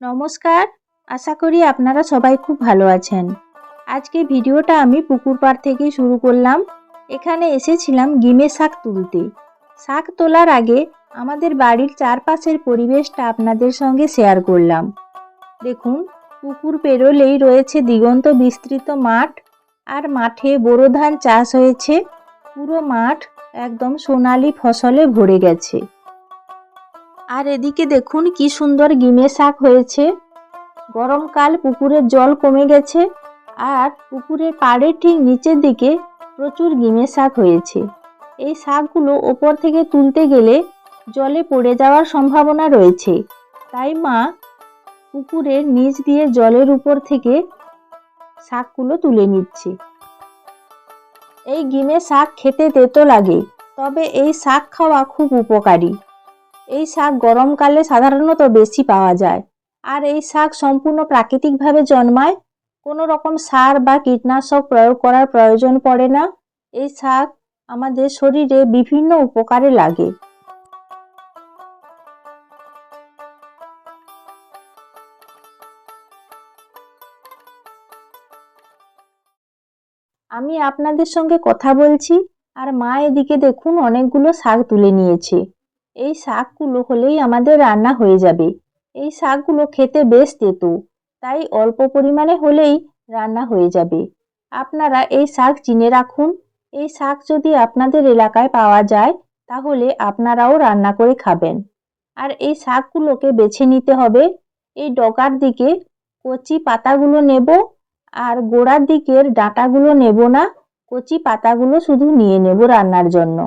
নমস্কার, আশা করি আপনারা সবাই খুব ভালো আছেন। আজকে ভিডিওটা আমি পুকুর পাড় থেকেই শুরু করলাম। এখানে এসেছিলাম গিমে শাক তুলতে। শাক তোলার আগে আমাদের বাড়ির চারপাশের পরিবেশটা আপনাদের সঙ্গে শেয়ার করলাম। দেখুন, পুকুর পেরোলেই রয়েছে দিগন্ত বিস্তৃত মাঠ, আর মাঠে বোরো ধান চাষ হয়েছে। পুরো মাঠ একদম সোনালি ফসলে ভরে গেছে। আর এদিকে দেখুন কি সুন্দর গিমে শাক হয়েছে। গরমকাল, পুকুরের জল কমে গেছে, আর পুকুরের পাড়ের ঠিক নিচের দিকে প্রচুর গিমে শাক হয়েছে। এই শাকগুলো ওপর থেকে তুলতে গেলে জলে পড়ে যাওয়ার সম্ভাবনা রয়েছে, তাই মা পুকুরের নিচ দিয়ে জলের উপর থেকে শাকগুলো তুলে নিচ্ছে। এই গিমে শাক খেতে তেতো লাগে, তবে এই শাক খাওয়া খুব উপকারী। এই শাক গরমকালে সাধারণত বেশি পাওয়া যায়, আর এই শাক সম্পূর্ণ প্রাকৃতিকভাবে জন্মায়। কোনো রকম সার বা কীটনাশক প্রয়োগ করার প্রয়োজন পড়ে না। এই শাক আমাদের শরীরে বিভিন্ন উপকারে লাগে। আমি আপনাদের সঙ্গে কথা বলছি, আর মা এদিকে দেখুন অনেকগুলো শাক তুলে নিয়েছে। এই শাকগুলো হলেই আমাদের রান্না হয়ে যাবে। এই শাকগুলো খেতে বেশ তেতো, তাই অল্প পরিমাণে হলেই রান্না হয়ে যাবে। আপনারা এই শাক চিনে রাখুন। এই শাক যদি আপনাদের এলাকায় পাওয়া যায়, তাহলে আপনারাও রান্না করে খাবেন। আর এই শাকগুলোকে বেছে নিতে হবে। এই ডগার দিকে কচি পাতাগুলো নেব, আর গোড়ার দিকের ডাঁটাগুলো নেব না। কচি পাতাগুলো শুধু নিয়ে নেব রান্নার জন্য।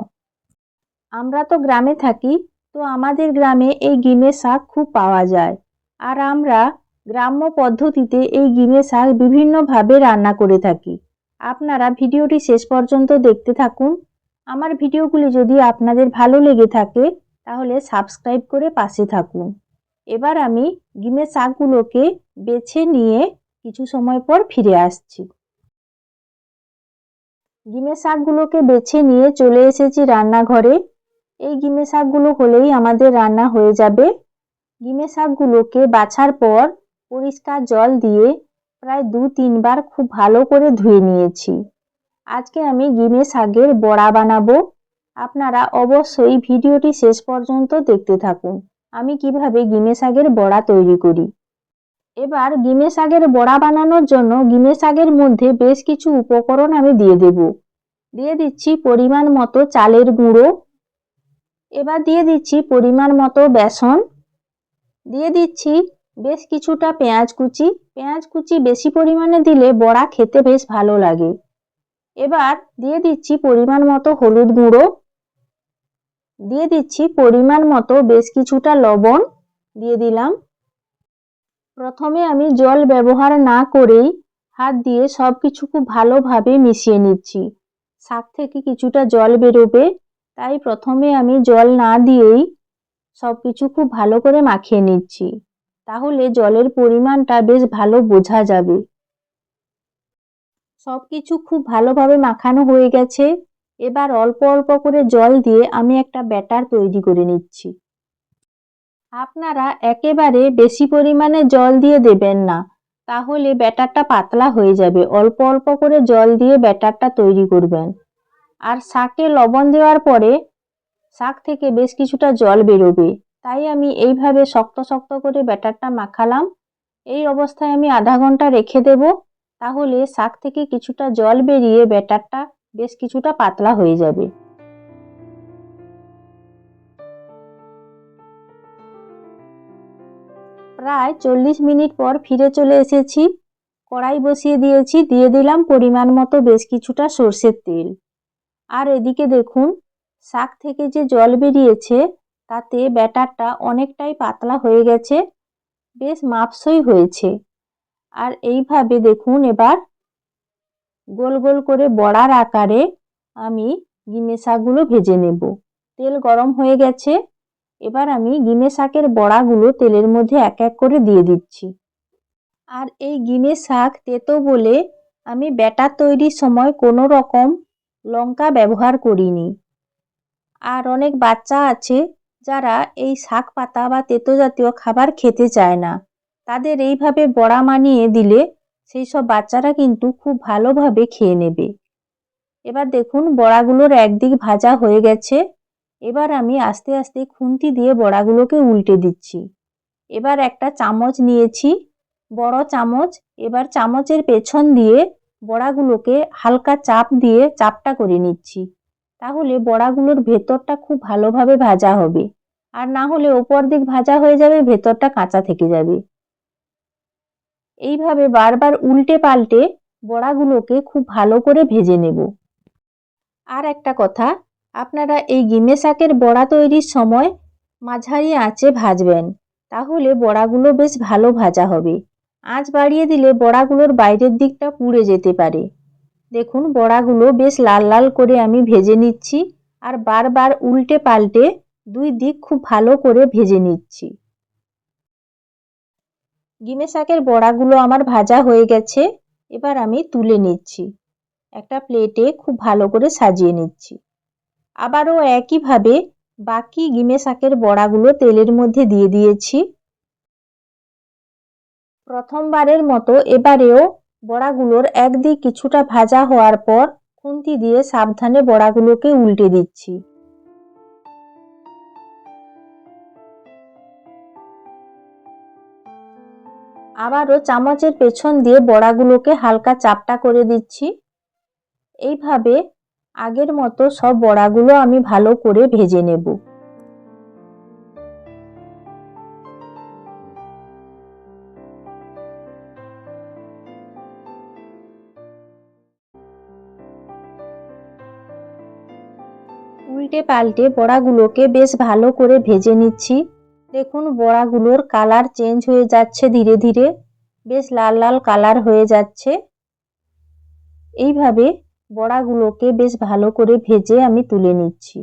আমরা তো গ্রামে থাকি, তো আমাদের গ্রামে এই গিমে শাক খুব পাওয়া যায়। আর আমরা গ্রাম্য পদ্ধতিতে এই গিমে শাক বিভিন্নভাবে রান্না করে থাকি। আপনারা ভিডিওটি শেষ পর্যন্ত দেখতে থাকুন। আমার ভিডিওগুলি যদি আপনাদের ভালো লেগে থাকে, তাহলে সাবস্ক্রাইব করে পাশে থাকুন। এবার আমি গিমে শাকগুলোকে বেছে নিয়ে কিছু সময় পর ফিরে আসছি। গিমে শাকগুলোকে বেছে নিয়ে চলে এসেছি রান্নাঘরে। এই গিমে শাকগুলো হলেই আমাদের রান্না হয়ে যাবে। গিমে শাকগুলোকে বাছার পর পরিষ্কার জল দিয়ে প্রায় 2-3 বার খুব ভালো করে ধুয়ে নিয়েছি। আজকে আমি গিমে শাকের বড়া বানাবো। আপনারা অবশ্যই ভিডিওটি শেষ পর্যন্ত দেখতে থাকুন, আমি কিভাবে গিমে শাকের বড়া তৈরি করি। এবার গিমে শাকের বড়া বানানোর জন্য গিমে শাকের মধ্যে বেশ কিছু উপকরণ আমি দিয়ে দেব। দিয়ে দিচ্ছি পরিমাণ মতো চালের গুঁড়ো। এবার দিয়ে দিচ্ছি পরিমাণ মতো বেসন। দিয়ে দিচ্ছি বেশ কিছুটা পেঁয়াজ কুচি। পেঁয়াজ কুচি বেশি পরিমাণে দিলে বড়া খেতে বেশ ভালো লাগে। এবার দিয়ে দিচ্ছি পরিমাণ মতো হলুদ গুঁড়ো। দিয়ে দিচ্ছি পরিমাণ মতো বেশ কিছুটা লবণ দিয়ে দিলাম। প্রথমে আমি জল ব্যবহার না করেই হাত দিয়ে সব কিছু খুব ভালোভাবে মিশিয়ে নিচ্ছি। শাক থেকে কিছুটা জল বেরোবে, তাই প্রথমে আমি জল না দিয়েই সব কিছু খুব ভালো করে মাখিয়ে নিচ্ছি। তাহলে জলের পরিমাণটা বেশ ভালো বোঝা যাবে। সব কিছু খুব ভালোভাবে মাখানো হয়ে গেছে। এবার অল্প অল্প করে জল দিয়ে আমি একটা ব্যাটার তৈরি করে নিচ্ছি। আপনারা একেবারে বেশি পরিমাণে জল দিয়ে দেবেন না, তাহলে ব্যাটারটা পাতলা হয়ে যাবে। অল্প অল্প করে জল দিয়ে ব্যাটারটা তৈরি করবেন। আর শাকে লবণ দেওয়ার পরে শাক থেকে বেশ কিছুটা জল বেরোবে, তাই আমি এইভাবে শক্ত শক্ত করে ব্যাটারটা মাখালাম। এই অবস্থায় আমি আধা ঘন্টা রেখে দেব, তাহলে শাক থেকে কিছুটা জল বেরিয়ে ব্যাটারটা বেশ কিছুটা পাতলা হয়ে যাবে। প্রায় 40 মিনিট পর ফিরে চলে এসেছি। কড়াই বসিয়ে দিয়েছি, দিয়ে দিলাম পরিমাণ মতো বেশ কিছুটা সর্ষের তেল। আর এদিকে দেখুন শাক থেকে যে জল বেরিয়েছে, তাতে ব্যাটারটা অনেকটাই পাতলা হয়ে গেছে, বেশ মাপসই হয়েছে। আর এইভাবে দেখুন এবার গোল গোল করে বড়ার আকারে আমি গিমে শাকগুলো ভেজে নেব। তেল গরম হয়ে গেছে, এবার আমি গিমে শাকের বড়াগুলো তেলের মধ্যে এক এক করে দিয়ে দিচ্ছি। আর এই গিমে শাক তেতো বলে আমি ব্যাটার তৈরির সময় কোনো রকম লঙ্কা ব্যবহার করিনি। আর অনেক বাচ্চা আছে যারা এই শাক পাতা বা তেতো জাতীয় খাবার খেতে চায় না, তাদের এইভাবে বড়া বানিয়ে দিলে সেই সব বাচ্চারা কিন্তু খুব ভালোভাবে খেয়ে নেবে। এবার দেখুন বড়াগুলোর একদিক ভাজা হয়ে গেছে। এবার আমি আস্তে আস্তে খুন্তি দিয়ে বড়াগুলোকে উল্টে দিচ্ছি। এবার একটা চামচ নিয়েছি, বড় চামচ। এবার চামচের পেছন দিয়ে বড়াগুলোকে হালকা চাপ দিয়ে চাপটা করে নিচ্ছি। তাহলে বড়াগুলোর ভেতরটা খুব ভালোভাবে ভাজা হবে, আর না হলে ওপর দিক ভাজা হয়ে যাবে, ভেতরটা কাঁচা থেকে যাবে। এইভাবে বারবার উল্টে পাল্টে বড়াগুলোকে খুব ভালো করে ভেজে নেব। আর একটা কথা, আপনারা এই গিমে শাকের বড়া তৈরির সময় মাঝারি আঁচে ভাজবেন, তাহলে বড়াগুলো বেশ ভালো ভাজা হবে। আঁচ বাড়িয়ে দিলে বড়াগুলোর বাইরের দিকটা পুড়ে যেতে পারে। দেখুন বড়াগুলো বেশ লাল লাল করে আমি ভেজে নিচ্ছি, আর বারবার উল্টে পাল্টে দুই দিক খুব ভালো করে ভেজে নিচ্ছি। গিমে শাকের বড়াগুলো আমার ভাজা হয়ে গেছে। এবার আমি তুলে নিচ্ছি, একটা প্লেটে খুব ভালো করে সাজিয়ে নিচ্ছি। আবারও একইভাবে বাকি গিমে শাকের বড়াগুলো তেলের মধ্যে দিয়ে দিয়েছি। প্রথমবারের মতো এবারেও বড়াগুলোর একদিক কিছুটা ভাজা হওয়ার পর খুন্তি দিয়ে সাবধানে বড়াগুলোকে উল্টে দিচ্ছি। আবারও চামচের পেছন দিয়ে বড়াগুলোকে হালকা চাপটা করে দিচ্ছি। এইভাবে আগের মতো সব বড়াগুলো আমি ভালো করে ভেজে নেব। উল্টে পাল্টে বড়াগুলোকে বেশ ভালো করে ভেজে নিচ্ছি। দেখুন বড়াগুলোর কালার চেঞ্জ হয়ে যাচ্ছে ধীরে ধীরে, বেশ লাল লাল কালার হয়ে যাচ্ছে। এইভাবে বড়াগুলোকে বেশ ভালো করে ভেজে আমি তুলে নিচ্ছি।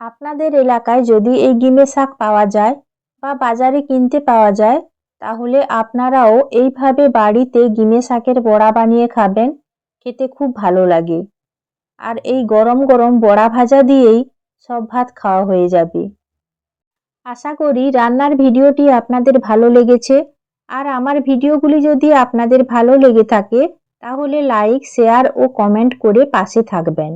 আপনাদের এলাকায় যদি এই গিমে শাক পাওয়া যায় বা বাজারে কিনতে পাওয়া যায়, তাহলে আপনারাও এইভাবে বাড়িতে গিমে শাকের বড়া বানিয়ে খাবেন, খেতে খুব ভালো লাগে। আর এই গরম গরম বড়া ভাজা দিয়েই সব ভাত খাওয়া হয়ে যাবে। আশা করি রান্নার ভিডিওটি আপনাদের ভালো লেগেছে। আর আমার ভিডিওগুলি যদি আপনাদের ভালো লেগে থাকে, তাহলে লাইক, শেয়ার ও কমেন্ট করে পাশে থাকবেন।